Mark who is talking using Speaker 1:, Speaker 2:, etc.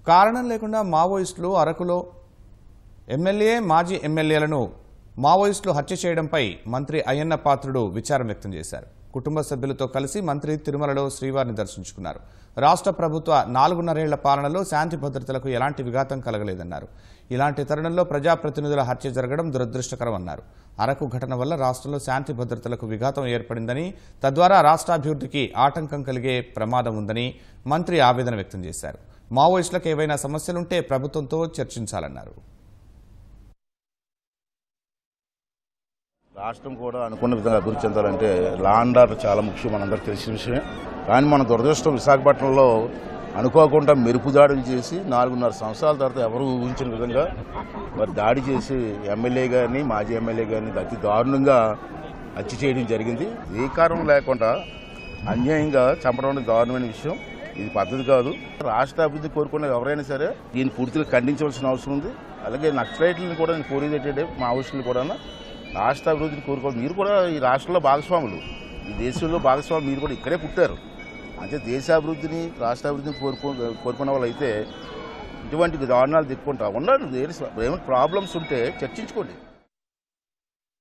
Speaker 1: కారణం లేకుండా మావోయిస్టులు అరకులో ఎమ్మెల్యే మాజీ ఎమ్మెల్యేలను మావోయిస్టులు హత్య చేయడంపై మంత్రి అయ్యన్న పాత్రుడు విచారం వ్యక్తం చేశారు. కుటుంబ సభ్యులతో కలిసి మంత్రి తిరుమలలో శ్రీవారిని దర్శించుకున్నారు. రాష్ట్ర ప్రభుత్వ 4.5 ఏళ్ల పాలనలో శాంతి భద్రతలకు ఎలాంటి విఘాతం కలగలేదన్నారు. ఇలాంటి తరుణంలో ప్రజాప్రతినిధుల హత్య జరగడం దురదృష్టకరమన్నారు. అరకు ఘటన వల్ల రాష్ట్రంలో శాంతి భద్రతలకు విఘాతం ఏర్పడిందని, తద్వారా రాష్ట్రాభివృద్ధికి ఆటంకం కలిగే ప్రమాదం ఉందని మంత్రి ఆవేదన వ్యక్తం చేశారు. మావోయిస్టులకు ఏవైనా సమస్యలుంటే ప్రభుత్వంతో చర్చించాలన్నారు.
Speaker 2: రాష్ట్రం కూడా అనుకున్న విధంగా అభివృద్ధి చెందాలంటే లా అండ్ ఆర్డర్ చాలా ముఖ్యం, మనందరికీ తెలిసిన విషయమే. కానీ మన దురదృష్టం విశాఖపట్నంలో అనుకోకుండా మెరుపు దాడులు చేసి 4.5 సంవత్సరాల తర్వాత ఎవరు ఊహించిన విధంగా మరి దాడి చేసి ఎమ్మెల్యే గారిని మాజీ ఎమ్మెల్యే గారిని అతి దారుణంగా హత్య చేయడం జరిగింది. ఏ కారణం లేకుండా అన్యాయంగా చంపడం అనేది దారుణమైన విషయం. ఇది పద్ధతి కాదు. రాష్ట్ర అభివృద్ధి కోరుకున్న ఎవరైనా సరే దీన్ని పూర్తిగా ఖండించవలసిన అవసరం ఉంది. అలాగే నక్సలైట్లను కూడా నేను కోరేది ఏంటంటే మావోయిస్టులు కూడా రాష్ట్ర అభివృద్ధిని కోరుకోవాలి. మీరు కూడా ఈ రాష్ట్రంలో భాగస్వాములు, ఈ దేశంలో భాగస్వాములు, మీరు కూడా ఇక్కడే పుట్టారు. అంటే దేశాభివృద్ధిని రాష్ట్ర అభివృద్ధిని కోరుకున్న వాళ్ళు అయితే ఇటువంటి దారుణాలు దిక్కుంటా ఉండాలి. ఏమైనా ప్రాబ్లమ్స్ ఉంటే చర్చించుకోండి.